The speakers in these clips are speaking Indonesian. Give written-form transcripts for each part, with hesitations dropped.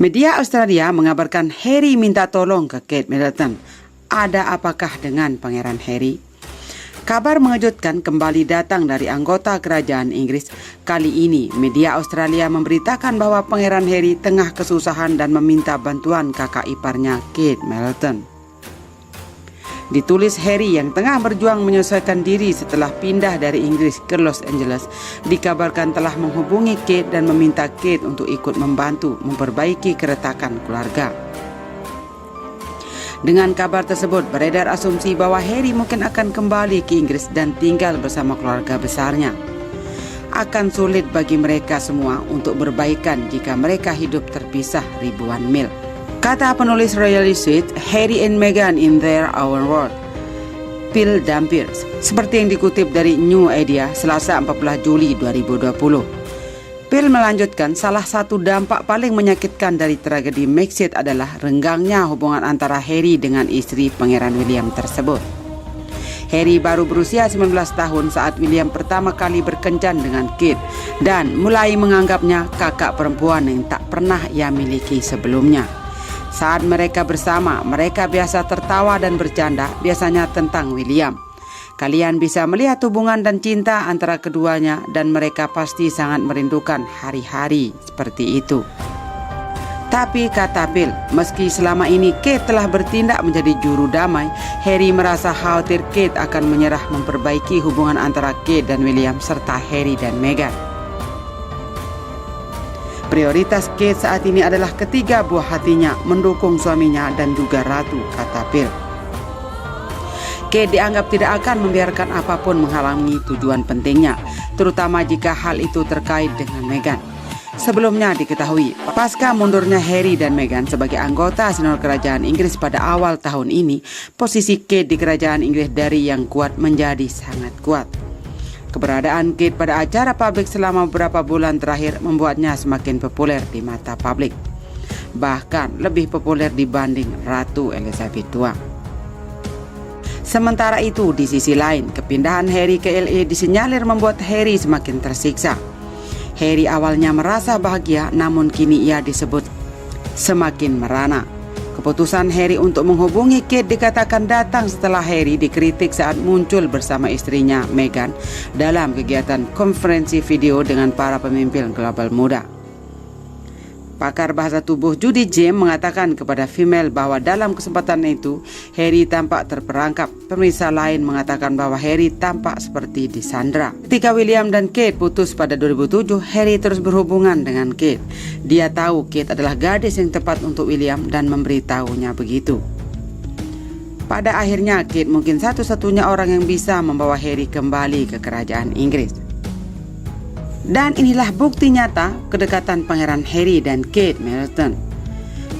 Media Australia mengabarkan Harry minta tolong ke Kate Middleton. Ada apakah dengan Pangeran Harry? Kabar mengejutkan kembali datang dari anggota kerajaan Inggris. Kali ini, media Australia memberitakan bahwa Pangeran Harry tengah kesusahan dan meminta bantuan kakak iparnya Kate Middleton. Ditulis Harry yang tengah berjuang menyesuaikan diri setelah pindah dari Inggris ke Los Angeles, dikabarkan telah menghubungi Kate dan meminta Kate untuk ikut membantu memperbaiki keretakan keluarga. Dengan kabar tersebut, beredar asumsi bahwa Harry mungkin akan kembali ke Inggris dan tinggal bersama keluarga besarnya. Akan sulit bagi mereka semua untuk berbaikan jika mereka hidup terpisah ribuan mil. Kata penulis Royal Suite, Harry and Meghan in their own world. Phil Dampier, seperti yang dikutip dari New Idea, Selasa 14 Juli 2020. Phil melanjutkan, salah satu dampak paling menyakitkan dari tragedi Brexit adalah renggangnya hubungan antara Harry dengan istri Pangeran William tersebut. Harry baru berusia 19 tahun saat William pertama kali berkencan dengan Kate dan mulai menganggapnya kakak perempuan yang tak pernah ia miliki sebelumnya. Saat mereka bersama, mereka biasa tertawa dan bercanda, biasanya tentang William. Kalian bisa melihat hubungan dan cinta antara keduanya dan mereka pasti sangat merindukan hari-hari seperti itu. Tapi kata Phil, meski selama ini Kate telah bertindak menjadi juru damai, Harry merasa khawatir Kate akan menyerah memperbaiki hubungan antara Kate dan William serta Harry dan Meghan. Prioritas Kate saat ini adalah ketiga buah hatinya, mendukung suaminya dan juga ratu, kata Phil. Kate dianggap tidak akan membiarkan apapun menghalangi tujuan pentingnya, terutama jika hal itu terkait dengan Meghan. Sebelumnya diketahui, pasca mundurnya Harry dan Meghan sebagai anggota senior kerajaan Inggris pada awal tahun ini, posisi Kate di kerajaan Inggris dari yang kuat menjadi sangat kuat. Keberadaan Kate pada acara publik selama beberapa bulan terakhir membuatnya semakin populer di mata publik. Bahkan lebih populer dibanding Ratu Elizabeth II. Sementara itu, di sisi lain, kepindahan Harry ke LA disinyalir membuat Harry semakin tersiksa. Harry awalnya merasa bahagia, namun kini ia disebut semakin merana. Keputusan Harry untuk menghubungi Kate dikatakan datang setelah Harry dikritik saat muncul bersama istrinya Meghan dalam kegiatan konferensi video dengan para pemimpin global muda. Pakar bahasa tubuh Judy James mengatakan kepada Female bahwa dalam kesempatan itu Harry tampak terperangkap. Pemirsa lain mengatakan bahwa Harry tampak seperti disandra. Ketika William dan Kate putus pada 2007, Harry terus berhubungan dengan Kate. Dia tahu Kate adalah gadis yang tepat untuk William dan memberitahunya begitu. Pada akhirnya Kate mungkin satu-satunya orang yang bisa membawa Harry kembali ke kerajaan Inggris. Dan inilah bukti nyata kedekatan Pangeran Harry dan Kate Middleton.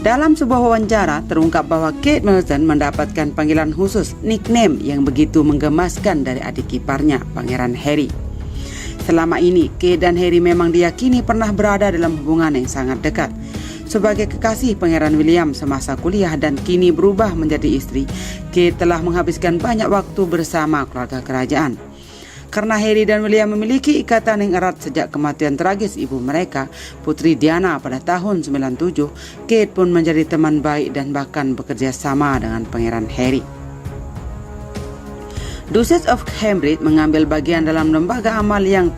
Dalam sebuah wawancara terungkap bahwa Kate Middleton mendapatkan panggilan khusus nickname yang begitu menggemaskan dari adik iparnya Pangeran Harry. Selama ini Kate dan Harry memang diyakini pernah berada dalam hubungan yang sangat dekat. Sebagai kekasih Pangeran William semasa kuliah dan kini berubah menjadi istri, Kate telah menghabiskan banyak waktu bersama keluarga kerajaan. Karena Harry dan William memiliki ikatan yang erat sejak kematian tragis ibu mereka, Putri Diana pada tahun 97, Kate pun menjadi teman baik dan bahkan bekerja sama dengan Pangeran Harry. Duchess of Cambridge mengambil bagian dalam lembaga amal yang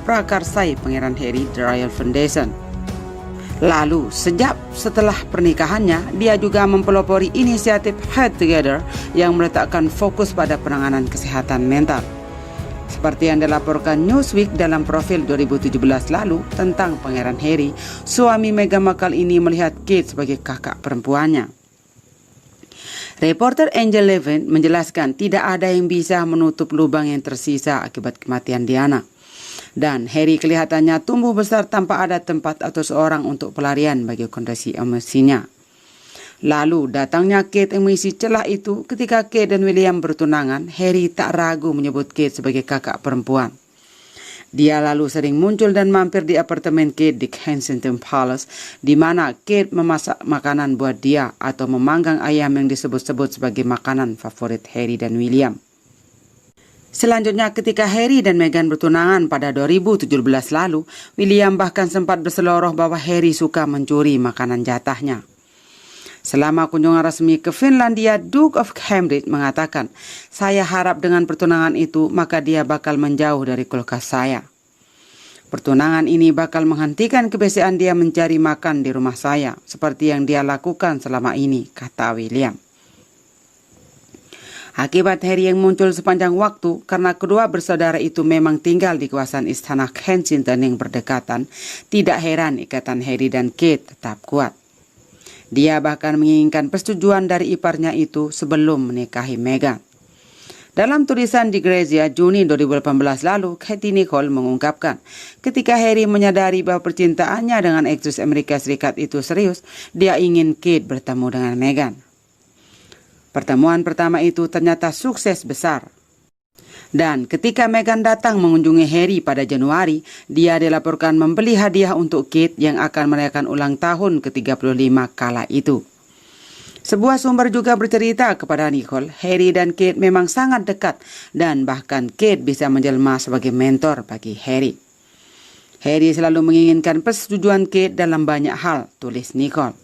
prakarsai Pangeran Harry, The Royal Foundation. Lalu, sejak setelah pernikahannya, dia juga mempelopori inisiatif Head Together yang meletakkan fokus pada penanganan kesehatan mental. Seperti yang dilaporkan Newsweek dalam profil 2017 lalu tentang Pangeran Harry, suami Meghan Markle ini melihat Kate sebagai kakak perempuannya. Reporter Angel Levin menjelaskan tidak ada yang bisa menutup lubang yang tersisa akibat kematian Diana. Dan Harry kelihatannya tumbuh besar tanpa ada tempat atau seorang untuk pelarian bagi kondisi emosinya. Lalu datangnya Kate yang mengisi celah itu. Ketika Kate dan William bertunangan, Harry tak ragu menyebut Kate sebagai kakak perempuan. Dia lalu sering muncul dan mampir di apartemen Kate di Kensington Palace, di mana Kate memasak makanan buat dia atau memanggang ayam yang disebut-sebut sebagai makanan favorit Harry dan William. Selanjutnya, ketika Harry dan Meghan bertunangan pada 2017 lalu, William bahkan sempat berseloroh bahwa Harry suka mencuri makanan jatahnya. Selama kunjungan resmi ke Finlandia, Duke of Cambridge mengatakan, "Saya harap dengan pertunangan itu, maka dia bakal menjauh dari kulkas saya. Pertunangan ini bakal menghentikan kebiasaan dia mencari makan di rumah saya, seperti yang dia lakukan selama ini," kata William. Akibat Harry yang muncul sepanjang waktu karena kedua bersaudara itu memang tinggal di kawasan Istana Kensington yang berdekatan, tidak heran ikatan Harry dan Kate tetap kuat. Dia bahkan menginginkan persetujuan dari iparnya itu sebelum menikahi Meghan. Dalam tulisan di Grazia Juni 2018 lalu, Katie Nicholl mengungkapkan, ketika Harry menyadari bahwa percintaannya dengan aktris Amerika Serikat itu serius, dia ingin Kate bertemu dengan Meghan. Pertemuan pertama itu ternyata sukses besar. Dan ketika Meghan datang mengunjungi Harry pada Januari, dia dilaporkan membeli hadiah untuk Kate yang akan merayakan ulang tahun ke-35 kala itu. Sebuah sumber juga bercerita kepada Nicholl, Harry dan Kate memang sangat dekat dan bahkan Kate bisa menjelma sebagai mentor bagi Harry. Harry selalu menginginkan persetujuan Kate dalam banyak hal, tulis Nicholl.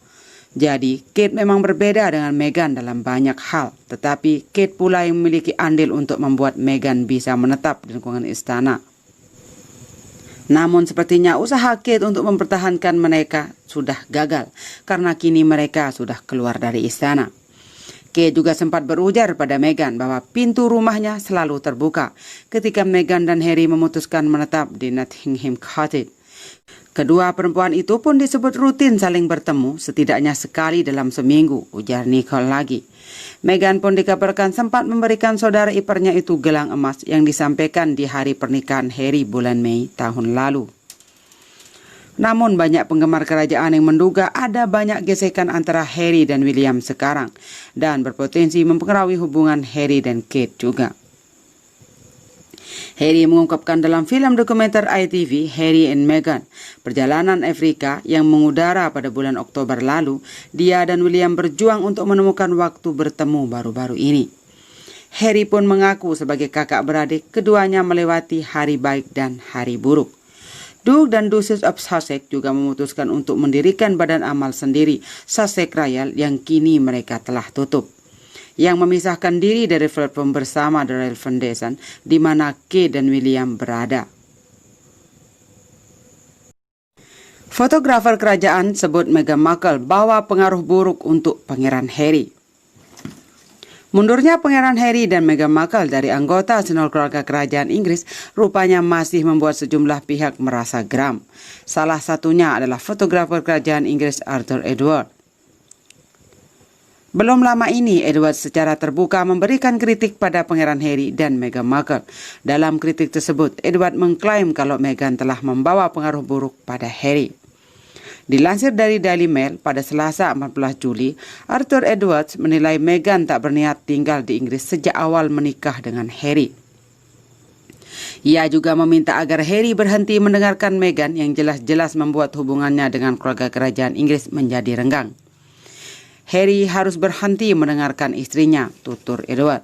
Jadi, Kate memang berbeda dengan Meghan dalam banyak hal, tetapi Kate pula yang memiliki andil untuk membuat Meghan bisa menetap di lingkungan istana. Namun sepertinya usaha Kate untuk mempertahankan mereka sudah gagal, karena kini mereka sudah keluar dari istana. Kate juga sempat berujar pada Meghan bahwa pintu rumahnya selalu terbuka ketika Meghan dan Harry memutuskan menetap di Nottingham Cottage. Kedua perempuan itu pun disebut rutin saling bertemu setidaknya sekali dalam seminggu, ujar Nicholl lagi. Meghan pun dikabarkan sempat memberikan saudara iparnya itu gelang emas yang disampaikan di hari pernikahan Harry bulan Mei tahun lalu. Namun banyak penggemar kerajaan yang menduga ada banyak gesekan antara Harry dan William sekarang dan berpotensi mempengaruhi hubungan Harry dan Kate juga. Harry mengungkapkan dalam film dokumenter ITV Harry and Meghan, Perjalanan Afrika yang mengudara pada bulan Oktober lalu, dia dan William berjuang untuk menemukan waktu bertemu baru-baru ini. Harry pun mengaku sebagai kakak beradik, keduanya melewati hari baik dan hari buruk. Duke dan Duchess of Sussex juga memutuskan untuk mendirikan badan amal sendiri, Sussex Royal, yang kini mereka telah tutup, yang memisahkan diri dari platform bersama The Royal Foundation, di mana Kate dan William berada. Fotografer kerajaan sebut Meghan Markle bawa pengaruh buruk untuk Pangeran Harry. Mundurnya Pangeran Harry dan Meghan Markle dari anggota senior keluarga kerajaan Inggris rupanya masih membuat sejumlah pihak merasa geram. Salah satunya adalah fotografer kerajaan Inggris Arthur Edward. Belum lama ini, Edward secara terbuka memberikan kritik pada Pangeran Harry dan Meghan Markle. Dalam kritik tersebut, Edward mengklaim kalau Meghan telah membawa pengaruh buruk pada Harry. Dilansir dari Daily Mail pada Selasa 14 Juli, Arthur Edwards menilai Meghan tak berniat tinggal di Inggris sejak awal menikah dengan Harry. Ia juga meminta agar Harry berhenti mendengarkan Meghan yang jelas-jelas membuat hubungannya dengan keluarga kerajaan Inggris menjadi renggang. Harry harus berhenti mendengarkan istrinya, tutur Edward.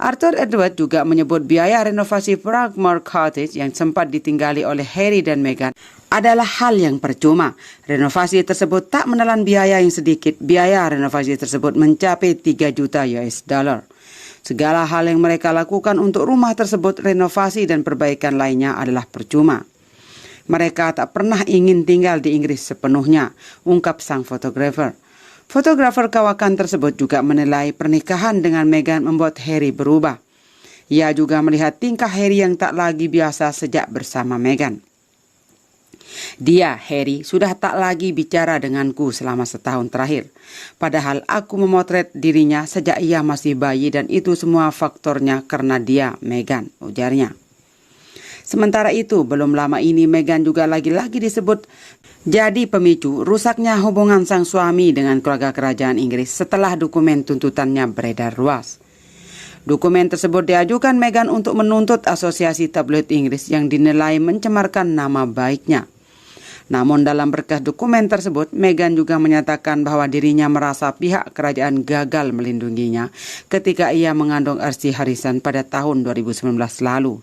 Arthur Edward juga menyebut biaya renovasi Frogmore Cottage yang sempat ditinggali oleh Harry dan Meghan adalah hal yang percuma. Renovasi tersebut tak menelan biaya yang sedikit. Biaya renovasi tersebut mencapai 3 juta US dollar. Segala hal yang mereka lakukan untuk rumah tersebut, renovasi dan perbaikan lainnya adalah percuma. Mereka tak pernah ingin tinggal di Inggris sepenuhnya, ungkap sang fotografer. Fotografer kawakan tersebut juga menilai pernikahan dengan Meghan membuat Harry berubah. Ia juga melihat tingkah Harry yang tak lagi biasa sejak bersama Meghan. Dia, Harry, sudah tak lagi bicara denganku selama setahun terakhir. Padahal aku memotret dirinya sejak ia masih bayi dan itu semua faktornya karena dia, Meghan, ujarnya. Sementara itu, belum lama ini Meghan juga lagi-lagi disebut jadi pemicu rusaknya hubungan sang suami dengan keluarga kerajaan Inggris setelah dokumen tuntutannya beredar luas. Dokumen tersebut diajukan Meghan untuk menuntut asosiasi tabloid Inggris yang dinilai mencemarkan nama baiknya. Namun dalam berkas dokumen tersebut, Meghan juga menyatakan bahwa dirinya merasa pihak kerajaan gagal melindunginya ketika ia mengandung RC Harrison pada tahun 2019 lalu.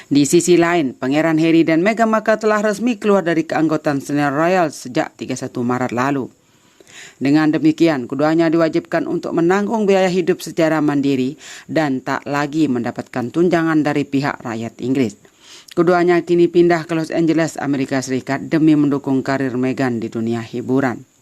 Di sisi lain, Pangeran Harry dan Meghan Markle telah resmi keluar dari keanggotaan Senior Royal sejak 31 Maret lalu. Dengan demikian, keduanya diwajibkan untuk menanggung biaya hidup secara mandiri dan tak lagi mendapatkan tunjangan dari pihak rakyat Inggris. Keduanya kini pindah ke Los Angeles, Amerika Serikat demi mendukung karir Meghan di dunia hiburan.